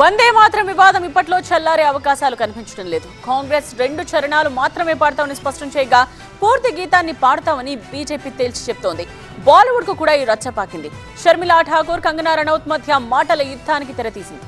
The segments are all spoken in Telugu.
వందే మాత్రం వివాదం ఇప్పట్లో చల్లారే అవకాశాలు కనిపించడం లేదు. కాంగ్రెస్ 2 చరణాలు మాత్రమే పాడతామని స్పష్టం చేయగా పూర్తి గీతాన్ని పాడతామని బీజేపీ తేల్చి చెప్తోంది. బాలీవుడ్ కు కూడా ఈ రచ్చ పాకింది. షర్మిలా ఠాకూర్, కంగనా రనౌత్ మధ్య మాటల యుద్ధానికి తెరతీసింది.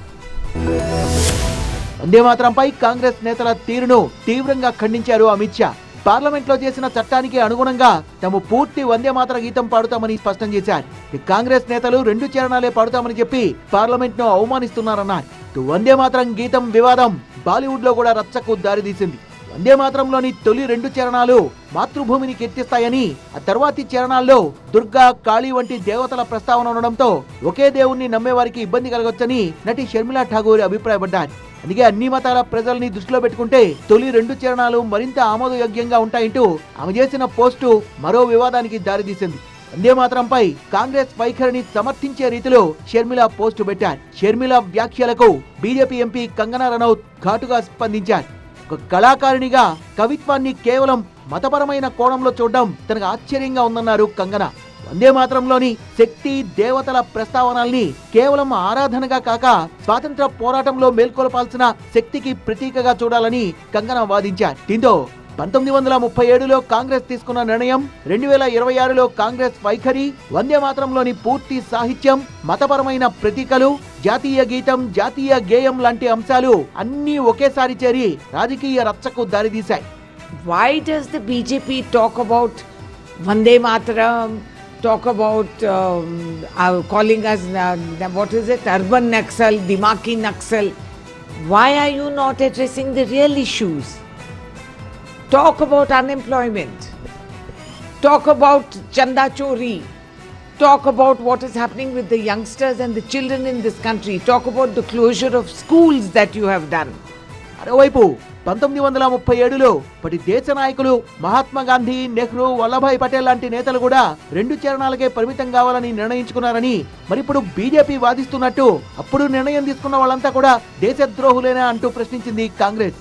వందే మాత్రంపై కాంగ్రెస్ నేతల తీరును తీవ్రంగా ఖండించారు అమిత్ షా. పార్లమెంట్ లో చేసిన చట్టానికి అనుగుణంగా తాము పూర్తి వందే మాతర గీతం పాడుతామని స్పష్టం చేశారు. కాంగ్రెస్ నేతలు 2 చరణాలే పాడుతామని చెప్పి పార్లమెంట్ ను అవమానిస్తున్నారన్నారు. వందే మాతరం గీతం వివాదం బాలీవుడ్ లో కూడా రచ్చకు దారితీసింది. వందే మాతరంలోని తొలి 2 చరణాలు మాతృభూమిని కీర్తిస్తాయని, ఆ తర్వాతి చరణాల్లో దుర్గా, కాళీ వంటి దేవతల ప్రస్తావన ఉండడంతో ఒకే దేవుణ్ణి నమ్మేవారికి ఇబ్బంది కలగొచ్చని నటి షర్మిలా ఠాగూర్ అభిప్రాయపడ్డారు. అందుకే అన్ని మతాల ప్రజల్ని దృష్టిలో పెట్టుకుంటే తొలి 2 చరణాలు మరింత ఆమోదయోగ్యంగా ఉంటాయంటూ ఆమె చేసిన పోస్టు మరో వివాదానికి దారితీసింది. వందే మాతరంపై కాంగ్రెస్ వైఖరిని సమర్థించే రీతిలో షర్మిల పోస్టు పెట్టారు. షర్మిల వ్యాఖ్యలకు బీజేపీ ఎంపీ కంగనా రనౌత్ ఘాటుగా స్పందించారు. ఒక కళాకారిణిగా కవిత్వాన్ని కేవలం మతపరమైన కోణంలో చూడడం తనకు ఆశ్చర్యంగా ఉందన్నారు కంగనా. వందే మాతరంలోని శక్తి, దేవతల ప్రస్తావనల్ని కేవలం ఆరాధనగా కాక స్వాతంత్ర పోరాటంలో మేల్కొల్పాల్సిన శక్తికి ప్రతీకగా చూడాలని కంగనా వాదించారు. దీంతో 1937లో కాంగ్రెస్ తీసుకున్న నిర్ణయం, 2026లో కాంగ్రెస్ వైఖరి, వందే మాతరంలోని పూర్తి సాహిత్యం, మతపరమైన ప్రతీకలు, జాతీయ గీతం, జాతీయ గేయం లాంటి అంశాలు అన్నీ ఒకేసారి చేరి రాజకీయ రచ్చకు దారితీశాయి. Why does the BJP talk about Vande Mataram, talk about calling us, what is it, urban Naxal, Dimaki Naxal? Why are you not addressing the real issues? Talk about unemployment. Talk about Chanda Chori. Talk about what is happening with the youngsters and the children in this country. Talk about the closure of schools that you have done. మరోవైపు 1937లో పటి దేశ నాయకులు మహాత్మా గాంధీ, నెహ్రూ, వల్లభాయ్ పటేల్ లాంటి నేతలు కూడా 2 చరణాలకే పరిమితం కావాలని నిర్ణయించుకున్నారని మరిప్పుడు బీజేపీ వాదిస్తున్నట్టు అప్పుడు నిర్ణయం తీసుకున్న వాళ్ళంతా కూడా దేశద్రోహులేనా అంటూ ప్రశ్నించింది కాంగ్రెస్.